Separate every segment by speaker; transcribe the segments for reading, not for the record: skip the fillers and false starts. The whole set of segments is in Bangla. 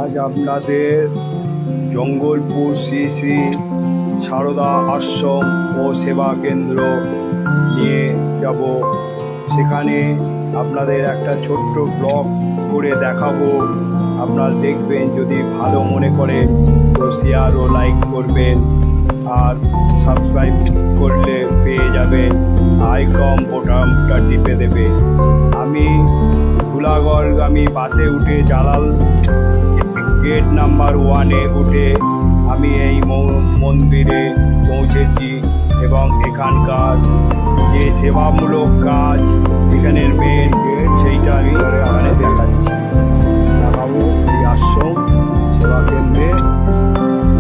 Speaker 1: আজ আপনাদের জঙ্গলপুর শ্রী শ্রী সারদা আশ্রম ও সেবা কেন্দ্র নিয়ে যাব। সেখানে আপনাদের একটা ছোট্ট ব্লগ করে দেখাবো। আপনারা দেখবেন, যদি ভালো মনে করেন তো শেয়ার ও লাইক করবেন, আর সাবস্ক্রাইব করলে পেয়ে যাবেন আইকন বোতামটা টিপে দেবে। আমি ধুলাগড়গামী বাসে উঠে জালাল গেট নাম্বার 1-এ উঠে আমি এই মন্দিরে পৌঁছেছি এবং এখানকার যে সেবামূলক কাজ, এখানের মেন গেট, সেইটা আমি এখানে দেখাচ্ছি। দেখাবো এই আশ্রম সেবা কেন্দ্রে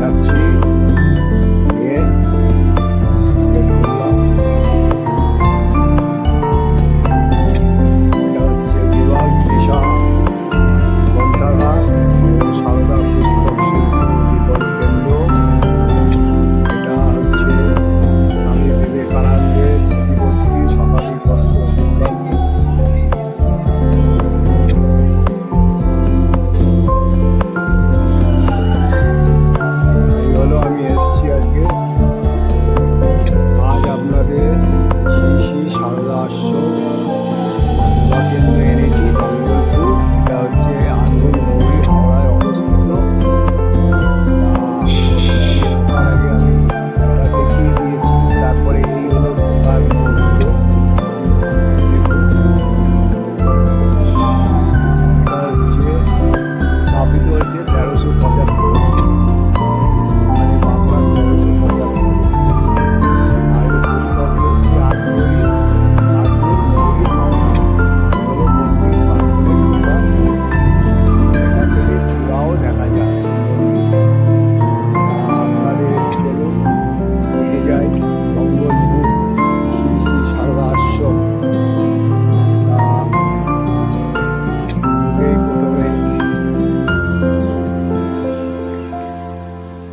Speaker 1: যাচ্ছি।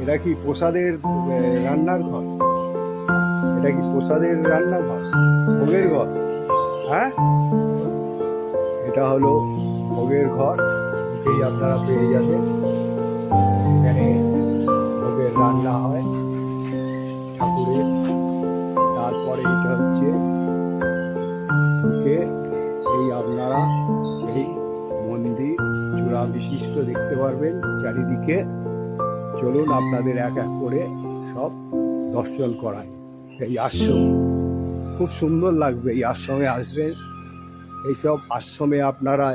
Speaker 1: এটা কি প্রসাদের রান্নার ঘর? এটা কি প্রসাদের রান্নাঘর, ভোগের ঘর? হ্যাঁ, এটা হলো ভোগের ঘর। এটাই আপনারা পেয়ে যাবেন। এখানে ভোগের রান্না হয় ঠাকুরের। তারপরে এটা হচ্ছে এই আপনারা এই মন্দির চূড়া বিশিষ্ট দেখতে পারবেন চারিদিকে। চলুন আপনাদের এক এক করে সব দর্শন করাই। এই আশ্রম খুব সুন্দর লাগবে। এই আশ্রমে আসবেন, এইসব আশ্রমে আপনারা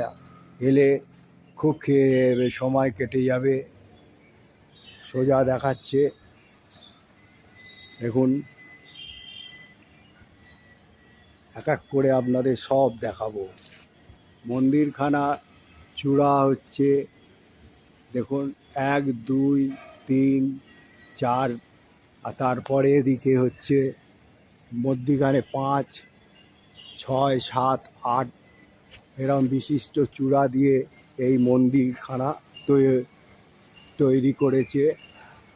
Speaker 1: এলে খুব সময় কেটে যাবে। সোজা দেখাচ্ছে, দেখুন এক এক করে আপনাদের সব দেখাবো। মন্দিরখানা চূড়া হচ্ছে, দেখুন 1 2 3 4, আর তারপরে এদিকে হচ্ছে মধ্যিখানে 5 6 7 8 এরকম বিশিষ্ট চূড়া দিয়ে এই মন্দিরখানা তৈরি করেছে।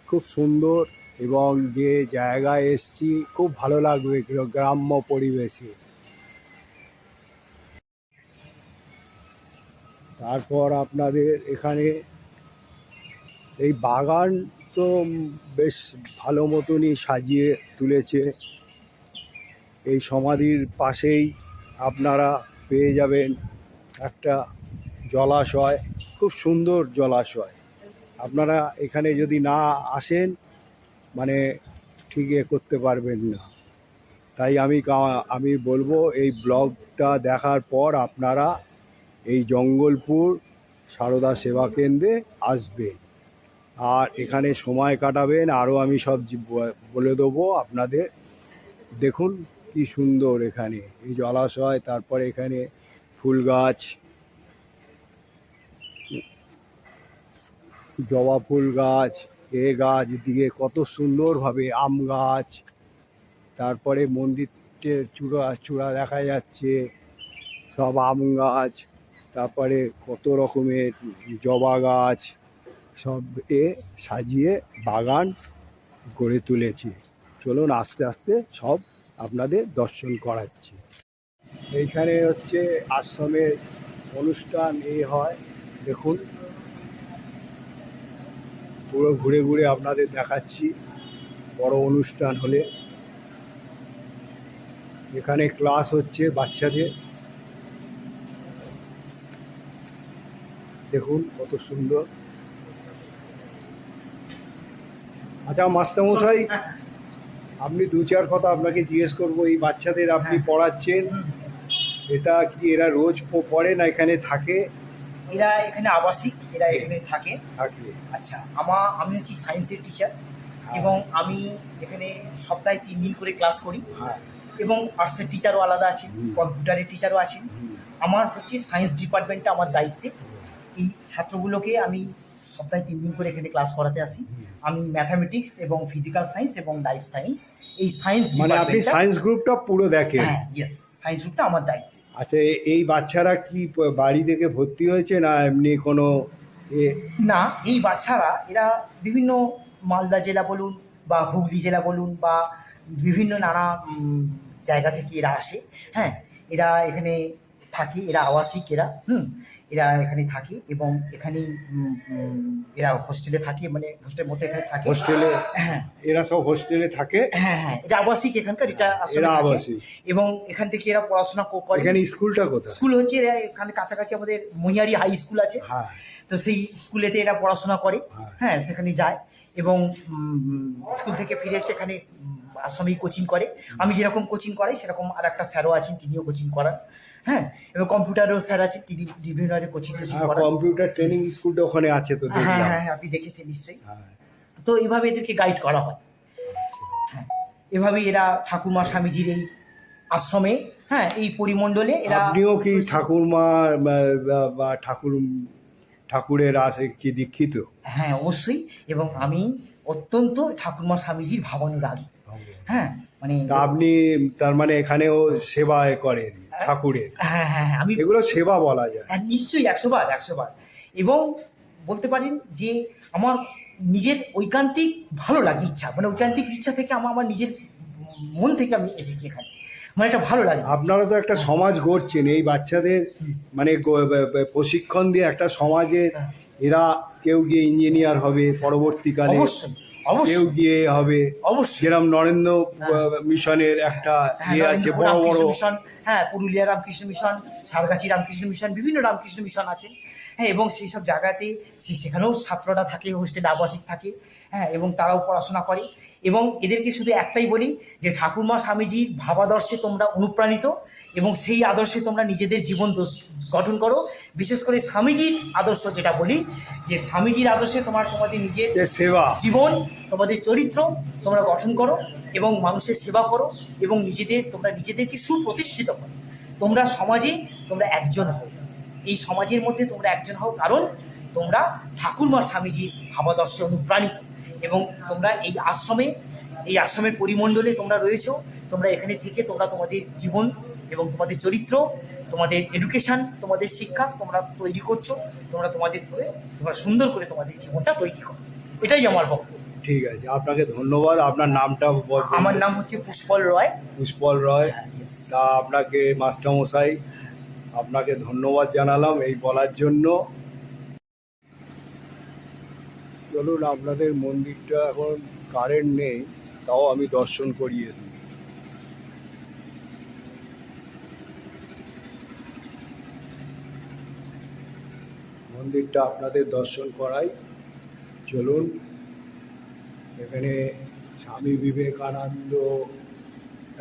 Speaker 1: খুব সুন্দর, এবং যে জায়গায় এসছি খুব ভালো লাগবে, গ্রাম্য পরিবেশে। তারপর আপনাদের এখানে এই বাগান তো বেশ ভালো মতনই সাজিয়ে তুলেছে। এই সমাধির পাশেই আপনারা পেয়ে যাবেন একটা জলাশয়, খুব সুন্দর জলাশয়। আপনারা এখানে যদি না আসেন মানে ঠিক করতে পারবেন না। তাই আমি বলবো এই ব্লগটা দেখার পর আপনারা এই জঙ্গলপুর সারদা সেবা কেন্দ্রে আসবেন আর এখানে সময় কাটাবেন। আরও আমি সব বলে দেবো আপনাদের। দেখুন কি সুন্দর এখানে এই জলাশয়, তারপরে এখানে ফুল গাছ, জবা ফুল গাছ, গাছ দিয়ে কত সুন্দরভাবে আম গাছ, তারপরে মন্দিরটির চূড়া দেখা যাচ্ছে সব আম গাছ, তারপরে কত রকমের জবা গাছ, সব সাজিয়ে বাগান গড়ে তুলেছে। চলুন আস্তে আস্তে সব আপনাদের দর্শন করাচ্ছি। এইখানে হচ্ছে আশ্রমের অনুষ্ঠান হয়, দেখুন পুরো ঘুরে ঘুরে আপনাদের দেখাচ্ছি। বড় অনুষ্ঠান হলে এখানে ক্লাস হচ্ছে বাচ্চাদের, দেখুন কত সুন্দর। আচ্ছা মাস্টারমশাই, আপনি দু চার কথা আপনাকে জিজ্ঞেস করবো, এই বাচ্চাদের আপনি পড়াচ্ছেন, এটা কি এরা রোজ পড়ে না এখানে থাকে?
Speaker 2: এরা এখানে আবাসিক, এরা এখানে থাকে। আচ্ছা, আমি হচ্ছি সায়েন্সের টিচার এবং আমি এখানে সপ্তাহে 3 দিন করে ক্লাস করি এবং আর্টসের টিচারও আলাদা আছেন, কম্পিউটারের টিচারও আছেন। আমার হচ্ছে সায়েন্স ডিপার্টমেন্টটা আমার দায়িত্বে। এই ছাত্রগুলোকে আমি সপ্তাহে 3 দিন করে এখানে ক্লাস করাতে আসি। আমি ম্যাথামেটিক্স এবং ফিজিক্যাল সায়েন্স এবং লাইফ সায়েন্স, এই সায়েন্স
Speaker 1: মানে আপনি সায়েন্স গ্রুপটা পুরো দেখেন?
Speaker 2: হ্যাঁ, ইয়েস, সায়েন্স গ্রুপটা আমার দায়িত্বে।
Speaker 1: আচ্ছা, এই বাচ্চারা কি বাড়ি থেকে ভর্তি হয়েছে না এমনি কোনো?
Speaker 2: না, এই বাচ্চারা এরা বিভিন্ন মালদা জেলা বলুন বা হুগলি জেলা বলুন বা বিভিন্ন নানা জায়গা থেকে এরা আসে। হ্যাঁ, এরা এখানে থাকে, এরা আবাসিক, এরা এখানে থাকে এবং এখানে এরা হোস্টেলে থাকে, মানে হোস্টেলের মধ্যে এখানে থাকে।
Speaker 1: হোস্টেলে?
Speaker 2: হ্যাঁ,
Speaker 1: এরা সব হোস্টেলে থাকে?
Speaker 2: হ্যাঁ হ্যাঁ, এটা আবাসিক, এখানকার এটা আসলে আবাসিক এবং এখান থেকে এরা পড়াশোনা করে।
Speaker 1: এখানে স্কুলটা কোথায়?
Speaker 2: স্কুল হচ্ছে এখানে কাছাকাছি আমাদের মহিয়ারি হাই স্কুল আছে।
Speaker 1: হ্যাঁ,
Speaker 2: তো সেই স্কুলেতে এরা পড়াশোনা করে। হ্যাঁ, সেখানে যায় এবং স্কুল থেকে ফিরে সেখানে আশ্রমেই কোচিং করে। আমি যেরকম কোচিং করাই সেরকম আর একটা স্যারও আছেন, তিনিও কোচিং করান। হ্যাঁ, এবং কম্পিউটারও স্যার আছেন, তিনি বিভিন্ন কোচিং টোচিং করান।
Speaker 1: কম্পিউটার ট্রেনিং স্কুলটা ওখানে আছে তো?
Speaker 2: হ্যাঁ হ্যাঁ, আপনি দেখেছেন নিশ্চয়ই। তো এইভাবে এদেরকে গাইড করা হয়। হ্যাঁ, এভাবেই এরা ঠাকুরমা স্বামীজির এই আশ্রমে, হ্যাঁ, এই পরিমণ্ডলে এরা।
Speaker 1: আপনিও কি ঠাকুরমা বা ঠাকুরের আছে কি দীক্ষিত?
Speaker 2: হ্যাঁ, অবশ্যই। এবং আমি অত্যন্ত ঠাকুরমা স্বামীজির ভাবানুরাগী। হ্যাঁ, মানে
Speaker 1: আপনি তার মানে এখানেও সেবা করেন ঠাকুরের?
Speaker 2: হ্যাঁ হ্যাঁ, আমি
Speaker 1: এগুলো সেবা বলা যায়?
Speaker 2: হ্যাঁ, নিশ্চয়ই, 100 বার। এবং বলতে পারেন যে আমার নিজের ঐকান্তিক ভালো লাগে, ইচ্ছা, মানে ঐকান্তিক ইচ্ছা থেকে আমার নিজের মন থেকে আমি এসেছি এখানে, মানে এটা ভালো লাগে।
Speaker 1: আপনারা তো একটা সমাজ গড়ছেন এই বাচ্চাদের, মানে প্রশিক্ষণ দিয়ে একটা সমাজের, এরা কেউ গিয়ে ইঞ্জিনিয়ার হবে পরবর্তীকালে, কেউ গিয়ে হবে যেরকম নরেন্দ্র মিশনের একটা ইয়ে আছে, বড় বড়
Speaker 2: মিশন। হ্যাঁ, পুরুলিয়া রামকৃষ্ণ মিশন, সারগাছি রামকৃষ্ণ মিশন, বিভিন্ন রামকৃষ্ণ মিশন আছে। হ্যাঁ, এবং সেই সব জায়গাতে সেখানেও ছাত্ররা থাকে, হোস্টেলে আবাসিক থাকে। হ্যাঁ, এবং তারাও পড়াশোনা করে। এবং এদেরকে শুধু একটাই বলি যে ঠাকুরমা স্বামীজির ভাবাদর্শে তোমরা অনুপ্রাণিত এবং সেই আদর্শে তোমরা নিজেদের জীবন গঠন করো। বিশেষ করে স্বামীজির আদর্শ যেটা বলি, যে স্বামীজির আদর্শে তোমাদের নিজের
Speaker 1: সেবা জীবন,
Speaker 2: তোমাদের চরিত্র তোমরা গঠন করো এবং মানুষের সেবা করো এবং তোমরা নিজেদেরকে সুপ্রতিষ্ঠিত করো। তোমরা সমাজে তোমরা একজন হও, এই সমাজের মধ্যে তোমরা একজন হও, কারণ তোমরা ঠাকুরমা স্বামীজির ভাবাদর্শে অনুপ্রাণিত এবং তোমরা এই আশ্রমের পরিমণ্ডলে তোমরা রয়েছো। তোমরা এখানে থেকে তোমরা তোমাদের জীবন এবং তোমাদের চরিত্র, তোমাদের এডুকেশান, তোমাদের শিক্ষা তোমরা তৈরি করছো। তোমরা সুন্দর করে তোমাদের জীবনটা তৈরি করো। এটাই আমার বক্তব্য।
Speaker 1: ঠিক আছে, আপনাকে ধন্যবাদ। আপনার নামটা?
Speaker 2: আমার নাম হচ্ছে পুষ্পল রয়।
Speaker 1: পুষ্পল রয়। তা আপনাকে মাস্টারমশাই, আপনাকে ধন্যবাদ জানালাম এই বলার জন্য। চলুন, আপনাদের মন্দিরটা এখন কারেন্ট নেই, তাও আমি দর্শন করিয়ে দিই। মন্দিরটা আপনাদের দর্শন করাই, চলুন। এখানে স্বামী বিবেকানন্দ,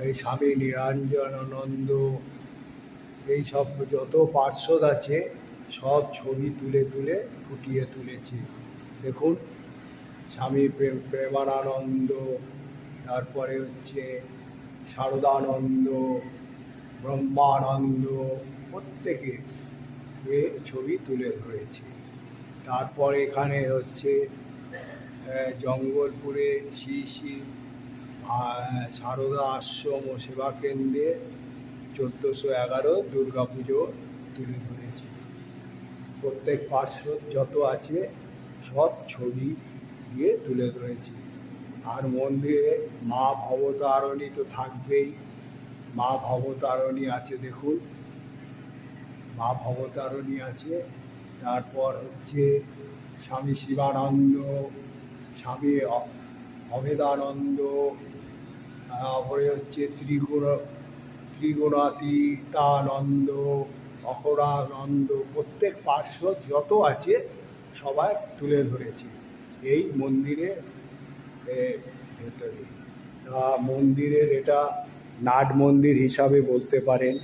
Speaker 1: এই স্বামী নিরঞ্জনানন্দ, এই সব যত পার্ষদ আছে সব ছবি তুলে তুলে ফুটিয়ে তুলেছে। দেখুন, স্বামী প্রেমানন্দ, তারপরে হচ্ছে শারদানন্দ, ব্রহ্মানন্দ, প্রত্যেকে ছবি তুলে ধরেছে। তারপর এখানে হচ্ছে জঙ্গলপুরে শ্রী শ্রী সারদা আশ্রম ও সেবা কেন্দ্রে 1411 দুর্গাপুজো তুলে ধরেছে। প্রত্যেক পার্শ্বদ যত আছে সব ছবি দিয়ে তুলে ধরেছে। আর মন্দিরে মা ভবতারিণী তো থাকবেই, মা ভবতারিণী আছে, দেখুন মা ভবতারিণী আছে। তারপর হচ্ছে স্বামী শিবানন্দ, স্বামী অভেদানন্দ, তারপরে হচ্ছে ত্রিগুণাতীতানন্দ, অখরানন্দ, প্রত্যেক পার্শ্বদ যত আছে সবাই তুলে ধরেছে এই মন্দিরে ভেতরে। তা মন্দিরের এটা নাট মন্দির হিসাবে বলতে পারেন।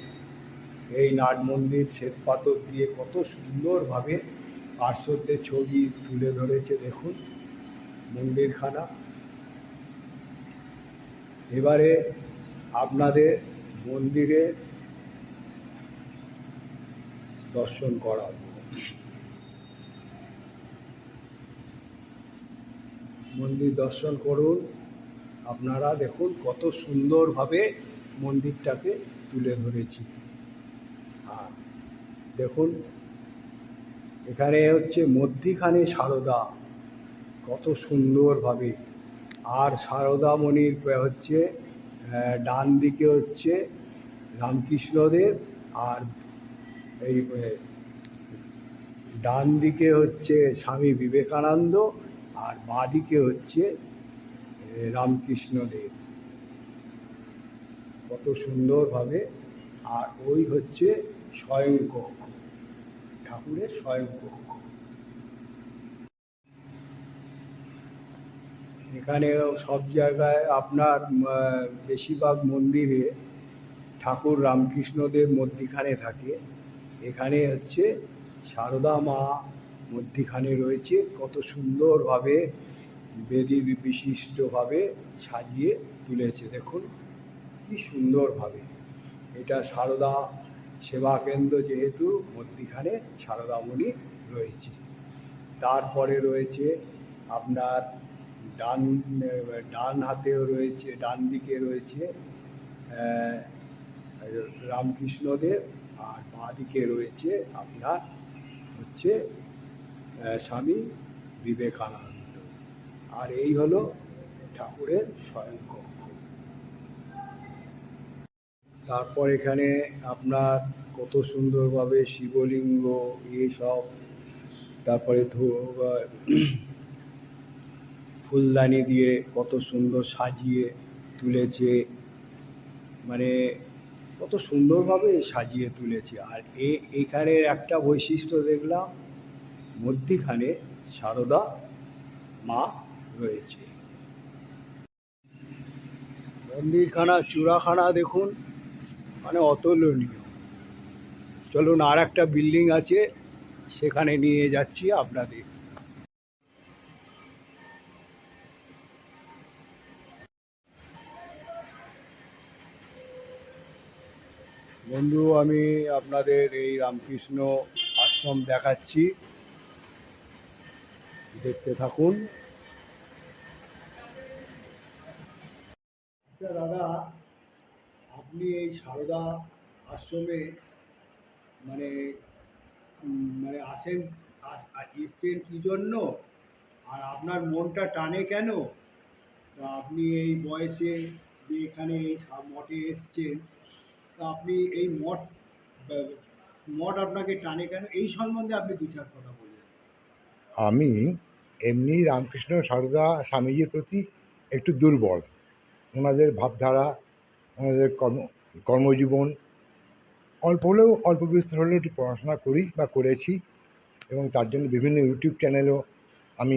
Speaker 1: এই নাট মন্দির শ্বেতপাথর দিয়ে কত সুন্দরভাবে পার্শ্বদের ছবি তুলে ধরেছে দেখুন মন্দিরখানা। এবারে আপনাদের মন্দিরে দর্শন করাবো। মন্দির দর্শন করুন, আপনারা দেখুন কত সুন্দরভাবে মন্দিরটাকে তুলে ধরেছি। আর দেখুন এখানে হচ্ছে মধ্যিখানে সারদা, কত সুন্দরভাবে। আর সারদামণির হচ্ছে ডান দিকে হচ্ছে রামকৃষ্ণদেব, আর এই ডান দিকে হচ্ছে স্বামী বিবেকানন্দ, আর বাঁ দিকে হচ্ছে রামকৃষ্ণদেব, কত সুন্দরভাবে। আর ওই হচ্ছে শয়নকক্ষ, ঠাকুরের শয়নকক্ষ। এখানে সব জায়গায় আপনার বেশিরভাগ মন্দিরে ঠাকুর রামকৃষ্ণদেব মধ্যিখানে থাকে, এখানে হচ্ছে সারদা মা মধ্যিখানে রয়েছে, কত সুন্দরভাবে বেদি বিশিষ্টভাবে সাজিয়ে তুলেছে দেখুন কি সুন্দরভাবে। এটা সারদা সেবা কেন্দ্র, যেহেতু মধ্যিখানে সারদামণি রয়েছে। তারপরে রয়েছে আপনার ডান হাতেও রয়েছে, ডান দিকে রয়েছে রামকৃষ্ণদেব, আর বাঁ দিকে রয়েছে আপনার হচ্ছে স্বামী বিবেকানন্দ। আর এই হলো ঠাকুরের শয়নকক্ষ। তারপর এখানে আপনার কত সুন্দরভাবে শিবলিঙ্গ এইসব, তারপরে ফুলদানি দিয়ে কত সুন্দর সাজিয়ে তুলেছে, মানে কত সুন্দরভাবে সাজিয়ে তুলেছে। আর এখানের একটা বৈশিষ্ট্য দেখলাম, মধ্যিখানে সারদা মা রয়েছে। মন্দিরখানা চূড়াখানা দেখুন, মানে অতুলনীয়। চলুন আর একটা বিল্ডিং আছে, সেখানে নিয়ে যাচ্ছি আপনাদের। বন্ধু, আমি আপনাদের এই রামকৃষ্ণ আশ্রম দেখাচ্ছি, দেখতে থাকুন। আচ্ছা দাদা, আপনি এই সারদা আশ্রমে মানে মানে এসছেন কী জন্য, আর আপনার মনটা টানে কেন? তা আপনি এই বয়সে যে এখানে মঠে এসছেন, তা আপনি এই মঠ আপনাকে টানে কেন, এই সম্বন্ধে আপনি দু চার কথা বলবেন।
Speaker 3: আমি এমনি রামকৃষ্ণ সারদা স্বামীজির প্রতি একটু দুর্বল। ওনাদের ভাবধারা, ওনাদের কর্মজীবন, অল্প বিস্তর হলেও একটু পড়াশোনা করি বা করেছি, এবং তার জন্য বিভিন্ন ইউটিউব চ্যানেলও আমি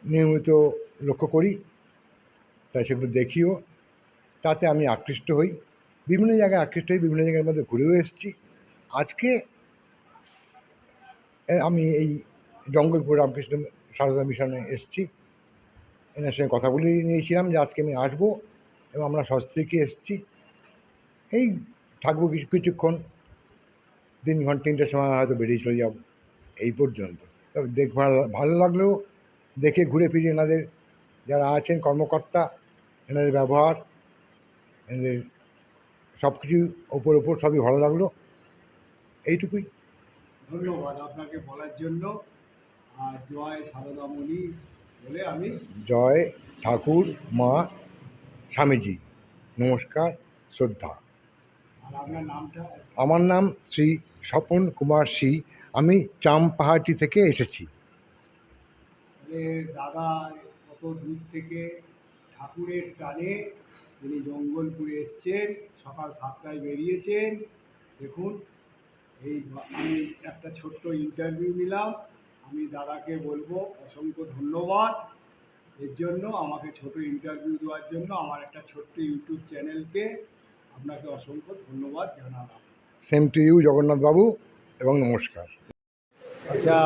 Speaker 3: নিয়মিত লক্ষ্য করি, তাই সেগুলো দেখিও। তাতে আমি আকৃষ্ট হই, বিভিন্ন জায়গায় আকৃষ্ট হই, বিভিন্ন জায়গার মধ্যে ঘুরেও এসেছি। আজকে আমি এই জঙ্গলপুর রামকৃষ্ণ সারদা মিশনে এসেছি, এনার সঙ্গে কথা বলে নিয়েছিলাম যে আজকে আমি আসবো, এবং আমরা সস্ত্রীকে এসেছি। এই থাকবো কিছুক্ষণ, 3 ঘন্টা 3টের সময় হয়তো বেরিয়ে চলে যাব, এই পর্যন্ত। তবে ভালো লাগলেও দেখে ঘুরে ফিরে এনাদের যারা আছেন কর্মকর্তা, এনাদের ব্যবহার, এনাদের সব কিছু ওপর সবই ভালো লাগলো, এইটুকুই।
Speaker 1: ধন্যবাদ আপনাকে বলার জন্য। আর জয় সারদামণি বলে আমি
Speaker 3: জয় ঠাকুর মা স্বামীজি, নমস্কার, শ্রদ্ধা।
Speaker 1: আর আপনার নামটা?
Speaker 3: আমার নাম শ্রী স্বপন কুমার সি, আমি চামপাহাটি থেকে এসেছি।
Speaker 1: আপনাদের দাদা কত দূর থেকে ঠাকুরের টানে তিনি জঙ্গলপুরে এসছেন, সকাল 7টায় বেরিয়েছেন। দেখুন, আমি একটা ছোট্ট ইন্টারভিউ নিলাম। আমি দাদাকে বলবো অসংখ্য ধন্যবাদ এর জন্য, আমাকে ছোট ইন্টারভিউ দেওয়ার জন্য। আমার একটা ছোট্ট ইউটিউব চ্যানেলকে আপনাকে অসংখ্য ধন্যবাদ জানালাম।
Speaker 3: সেম টু ইউ জগন্নাথবাবু, এবং নমস্কার।
Speaker 1: আচ্ছা,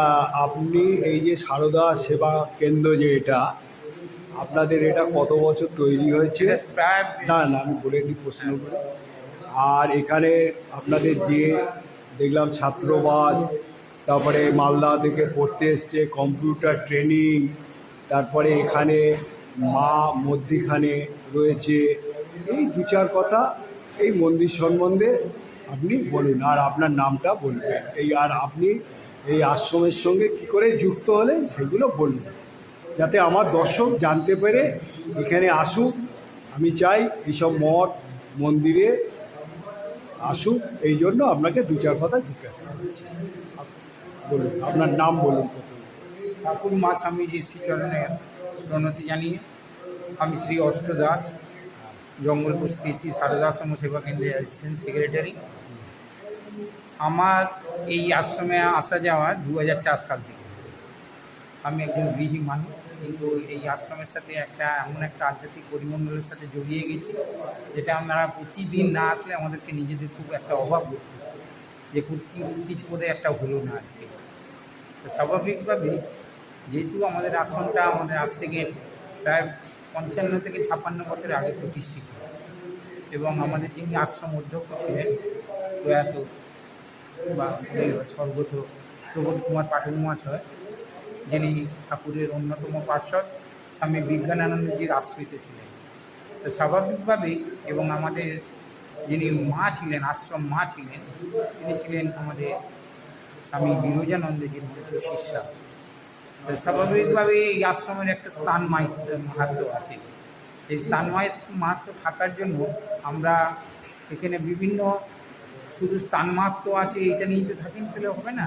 Speaker 1: আপনি এই যে সারদা সেবা কেন্দ্র যে এটা আপনাদের, এটা কত বছর তৈরি হয়েছে?
Speaker 2: প্রায়
Speaker 1: দাঁড়ান আমি বলে নিই প্রশ্ন করে। আর এখানে আপনাদের যে দেখলাম ছাত্রবাস, তারপরে মালদা থেকে পড়তে এসছে, কম্পিউটার ট্রেনিং, তারপরে এখানে মা মধ্যিখানে রয়েছে, এই দু চার কথা এই মন্দির সম্বন্ধে আপনি বলুন, আর আপনার নামটা বলবেন। আর আপনি এই আশ্রমের সঙ্গে কী করে যুক্ত হলেন সেগুলো বলুন, যাতে আমার দর্শক জানতে পেরে এখানে আসুক। আমি চাই এইসব মঠ মন্দিরে আসুক, এই জন্য আপনাকে দু চার কথা জিজ্ঞাসা করছি। বলুন, আপনার নাম বলুন প্রথমে।
Speaker 4: ঠাকুর মা স্বামীজির শ্রীচরণে প্রণতি জানিয়ে আমি শ্রী অষ্ট দাস, জঙ্গলপুর শ্রী শ্রী সারদা আশ্রম সেবা কেন্দ্রের অ্যাসিস্ট্যান্ট সেক্রেটারি। আমার এই আশ্রমে আসা যাওয়া 2004 সাল থেকে। আমি একজন গৃহী মানুষ, কিন্তু এই আশ্রমের সাথে এমন একটা আধ্যাত্মিক পরিমণ্ডলের সাথে জড়িয়ে গেছি, যেটা আমরা প্রতিদিন না আসলে আমাদেরকে নিজেদের খুব একটা অভাব বোধ করি, যে কিছু বোধহয় একটা হলো না আজকে। তো স্বাভাবিকভাবেই, যেহেতু আমাদের আশ্রমটা আমাদের আজ থেকে প্রায় 55 থেকে 56 বছর আগে প্রতিষ্ঠিত, এবং আমাদের যিনি আশ্রম অধ্যক্ষ ছিলেন প্রয়াত বা স্বর্গত প্রবোধ কুমার পাঠক মহাশয়, যিনি ঠাকুরের অন্যতম পার্ষদ স্বামী বিজ্ঞানানন্দজির আশ্রিত ছিলেন। তো স্বাভাবিকভাবেই, এবং আমাদের যিনি মা ছিলেন, আশ্রম মা ছিলেন, তিনি ছিলেন আমাদের স্বামী বিরজানন্দজির মন্ত্র শিষ্যা। তো স্বাভাবিকভাবে এই আশ্রমের একটা স্থান মাহাত্ম্য আছে। এই স্থান মাহাত্ম্য থাকার জন্য আমরা এখানে বিভিন্ন, শুধু স্থান মাহাত্ম্য আছে এইটা নিয়ে তো থাকেন পেলে হবে না,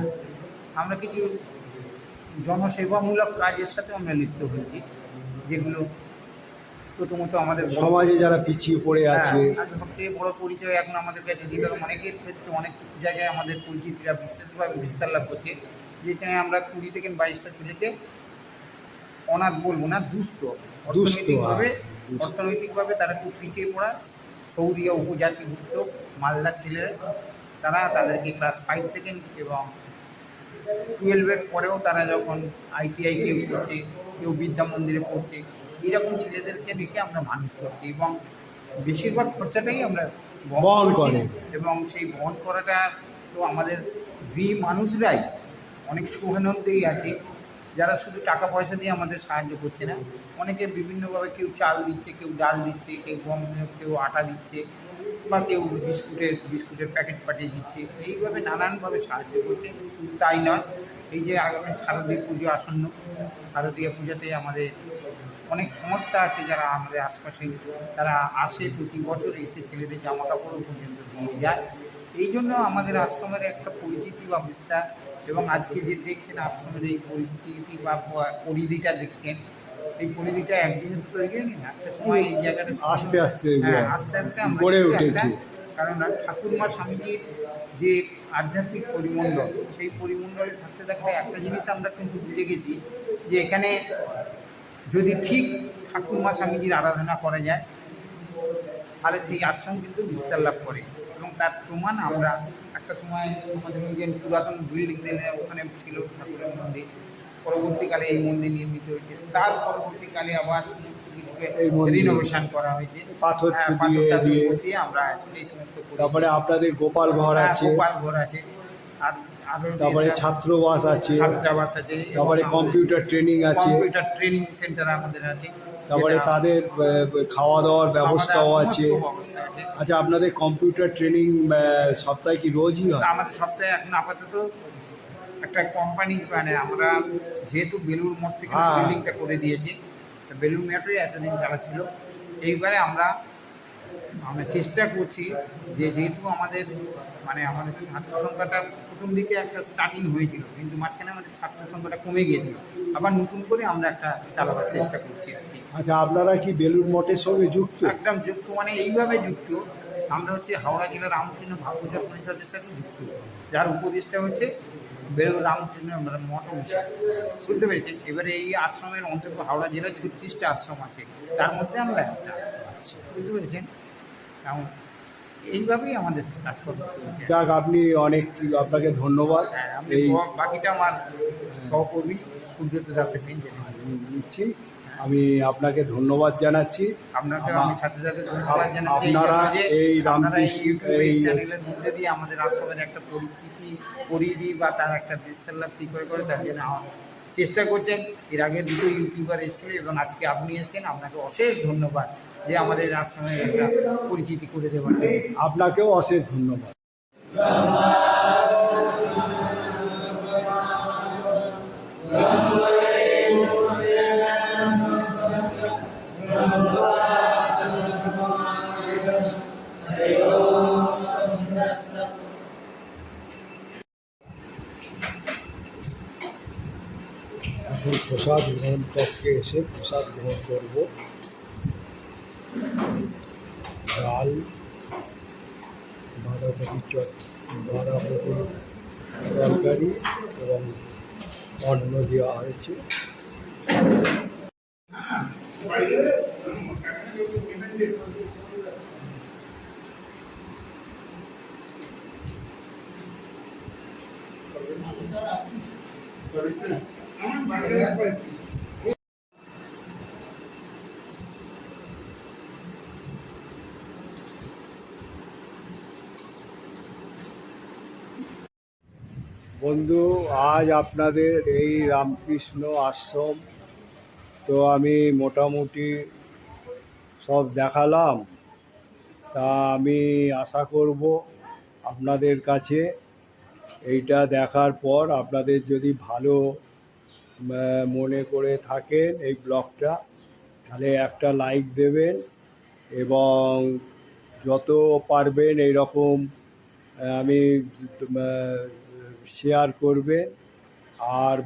Speaker 4: আমরা কিছু জনসেবামূলক কাজের সাথে আমরা লিপ্ত হয়েছি, যেগুলো প্রথমত আমাদের
Speaker 1: সমাজে যারা পিছিয়ে পড়ে আছে।
Speaker 4: সবচেয়ে বড় পরিচয় এখন আমাদের কাছে, যেটা অনেকের ক্ষেত্রে অনেক জায়গায় আমাদের পরিচিতিরা বিশেষভাবে বিস্তার লাভ করছে, যেখানে আমরা 20 থেকে 22টা ছেলেকে অনাথ বলবো না, দুস্থ অর্থনৈতিকভাবে তারা খুব পিছিয়ে পড়া সৌরিয়া উপজাতিভুক্ত মালদা ছেলেরা, তাদেরকে ক্লাস 5 থেকে এবং 12-এর পরেও তারা যখন ITI কেউ করছে, কেউ বিদ্যা মন্দিরে পড়ছে, এইরকম ছেলেদেরকে রেখে আমরা মানুষ করছি, এবং বেশিরভাগ খরচাটাই আমরা
Speaker 1: বহন করি।
Speaker 4: এবং সেই বহন করাটা তো আমাদের মানুষরাই অনেক সুখানন্দেই আছে, যারা শুধু টাকা পয়সা দিয়ে আমাদের সাহায্য করছে না, অনেকে বিভিন্নভাবে কেউ চাল দিচ্ছে, কেউ ডাল দিচ্ছে, কেউ গম, কেউ আটা দিচ্ছে, বা কেউ বিস্কুটের প্যাকেট পাঠিয়ে দিচ্ছে, এইভাবে নানানভাবে সাহায্য করছে। শুধু তাই নয়, এই যে আগামী শারদীয় পুজো আসন্ন, শারদীয় পূজাতে আমাদের অনেক সংস্থা আছে যারা আমাদের আশপাশে, তারা আসে প্রতি বছর, এসে ছেলেদের জামা কাপড়ও পর্যন্ত দিয়ে যায়। এই জন্য আমাদের আশ্রমের একটা পরিচিতি বা বিস্তার, এবং আজকে যে দেখছেন আশ্রমের এই পরিস্থিতি বা পরিধিটা দেখছেন, এই পরিধিটা একদিনে তো তৈরি হয়নি, একটা সময় এই জায়গাটা
Speaker 1: আস্তে আস্তে
Speaker 4: আস্তে আমরা
Speaker 1: গড়ে উঠেছে।
Speaker 4: কারণ ঠাকুরমা স্বামীজির যে আধ্যাত্মিক পরিমণ্ডল, সেই পরিমণ্ডলে থাকতে থাকতে একটা জিনিস আমরা কিন্তু বুঝে গেছি, যে এখানে যদি ঠিক ঠাকুরমা স্বামীজির আরাধনা করা যায়, তাহলে সেই আশ্রম কিন্তু বিস্তার লাভ করে। এবং তার প্রমাণ আমরা একটা সময় আমাদের যে পুরাতন বিল্ডিং দিলে ওখানে ছিল ঠাকুরের মন্দির, পরবর্তীকালে এই মন্দির নির্মিত হয়েছে, তার পরবর্তীকালে আবার সমস্ত কিছুকে রিনোভেশন করা হয়েছে,
Speaker 1: পাথর
Speaker 4: দিয়ে বসিয়ে আমরা এই সমস্ত।
Speaker 1: তারপরে আপনাদের গোপাল ঘর আছে,
Speaker 4: আর
Speaker 1: তারপরে ছাত্রাবাস আছে, তারপরে কম্পিউটার ট্রেনিং আছে,
Speaker 4: কম্পিউটার ট্রেনিং সেন্টার আমাদের আছে,
Speaker 1: তারপরে তাদের খাওয়া দাওয়ার ব্যবস্থাও আছে। আচ্ছা, আপনাদের কম্পিউটার ট্রেনিং সপ্তাহে কি রোজই হয়?
Speaker 4: আমাদের সপ্তাহে এখন আপাতত একটা কোম্পানি, মানে আমরা যেহেতু বেলুর মঠ থেকে বিল্ডিংটা করে দিয়েছি, বেলুর মঠই এতদিন চালাচ্ছিল। এইবারে আমরা চেষ্টা করছি যে যেহেতু আমাদের ছাত্র সংখ্যাটা খুব প্রথম দিকে একটা স্টার্টিং হয়েছিল, কিন্তু মাঝখানে আমাদের ছাত্র সংখ্যাটা কমে গিয়েছিল। আবার নতুন করে আমরা একটা চালাবার চেষ্টা করছি আর কি।
Speaker 1: আচ্ছা, আপনারা কি বেলুড় মঠের সঙ্গে যুক্ত?
Speaker 4: একদম যুক্ত, মানে এইভাবে যুক্ত, আমরা হচ্ছে হাওড়া জেলার রামকৃষ্ণ ভাবপ্রচার পরিষদের সাথে যুক্ত, যার উপদেষ্টা হচ্ছে বেলুড় রামকৃষ্ণ মঠ মিশন, বুঝতে পেরেছেন। এবারে এই আশ্রমের অন্তত হাওড়া জেলায় 36টা আশ্রম আছে, তার মধ্যে আমরা একটা, বুঝতে পেরেছেন। এবং এইভাবেই আমাদের কাজকর্ম চলছে।
Speaker 1: যাক, আপনি আপনাকে ধন্যবাদ।
Speaker 4: হ্যাঁ, আমি
Speaker 1: এই
Speaker 4: বাকিটা আমার সহকর্মী সুব্রত দাসের দিন জেনে
Speaker 1: নিচ্ছি, আমি আপনাকে ধন্যবাদ জানাচ্ছি।
Speaker 4: আপনাকে আমি সাথে সাথে ধন্যবাদ জানাচ্ছি।
Speaker 1: আপনারা এই রামকৃষ্ণ এই
Speaker 4: চ্যানেলের মধ্যে দিয়ে আমাদের আশ্রমের একটা পরিধি বা তার একটা বিস্তার লাভ কী করে তার জন্য চেষ্টা করছেন। এর আগে দুটো ইউটিউবার এসেছিল এবং আজকে আপনি এসেছেন, আপনাকে অশেষ ধন্যবাদ যে আমাদের আশ্রমের একটা পরিচিতি করে দেওয়ার জন্য।
Speaker 1: আপনাকেও অশেষ ধন্যবাদ। এখন প্রসাদ গ্রহণ কক্ষে এসে প্রসাদ গ্রহণ করব। ডাল, বাঁধাকপি তরকারি এবং অন্ন দেওয়া হয়েছে। বন্ধু, আজ আপনাদের এই রামকৃষ্ণ আশ্রম তো আমি মোটামুটি সব দেখালাম। তা আমি আশা করব আপনাদের কাছে এইটা দেখার পর আপনাদের যদি ভালো মনে করে থাকেন এই ব্লগটা, তাহলে একটা লাইক দেবেন এবং যত পারবেন এই রকম আমি শেয়ার করবেন। আর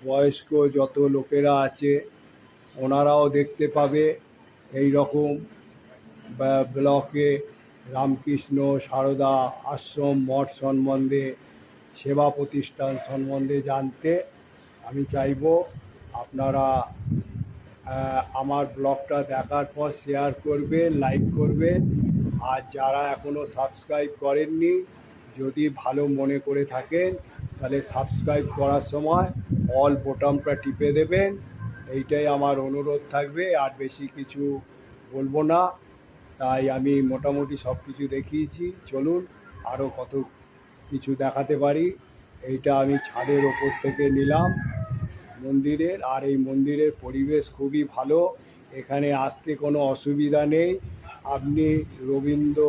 Speaker 1: বয়স্ক যত লোকেরা আছে ওনারাও দেখতে পাবে এই রকম ব্লকে রামকৃষ্ণ সারদা আশ্রম মঠ সম্বন্ধে, সেবা প্রতিষ্ঠান সম্বন্ধে জানতে। আমি চাইব আপনারা আমার ব্লগটা দেখার পর শেয়ার করবেন, লাইক করবেন। আর যারা এখনও সাবস্ক্রাইব করেননি, যদি ভালো মনে করে থাকেন তাহলে সাবস্ক্রাইব করার সময় অল বোতামটা টিপে দেবেন। এইটাই আমার অনুরোধ থাকবে, আর বেশি কিছু বলবো না। তাই আমি মোটামুটি সব কিছু দেখিয়েছি। চলুন আরও কত কিছু দেখাতে পারি। এইটা আমি ছাদের ওপর থেকে নিলাম মন্দিরের, আর এই মন্দিরের পরিবেশ খুবই ভালো। এখানে আসতে কোনো অসুবিধা নেই। আপনি রবীন্দ্র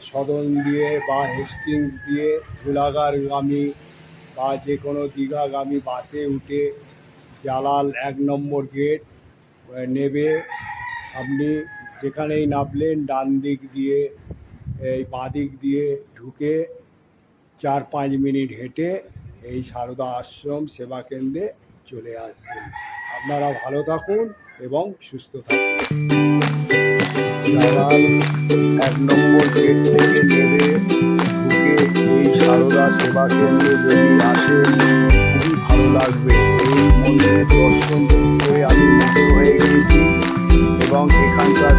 Speaker 1: সদন দিয়ে বা হেস্টিংস দিয়ে ধুলাগড়গামী বা যে কোনো দীঘাগামী বাসে উঠে জালাল 1 নম্বর গেট নেবে। আপনি যেখানেই নামলেন ডান দিক দিয়ে এই বাঁ দিক দিয়ে ঢুকে 4-5 মিনিট হেঁটে এই সারদা আশ্রম সেবা কেন্দ্রে চলে আসবেন। আপনারা ভালো থাকুন এবং সুস্থ থাকুন। জালাল 1 নম্বর গেট থেকে নেমে ঢুকে এই সারদা সেবা কেন্দ্রে যদি আসেন খুবই ভালো লাগবে। এই মন্দির দর্শন করে আমি মুগ্ধ হয়ে গেছি এবং এখানকার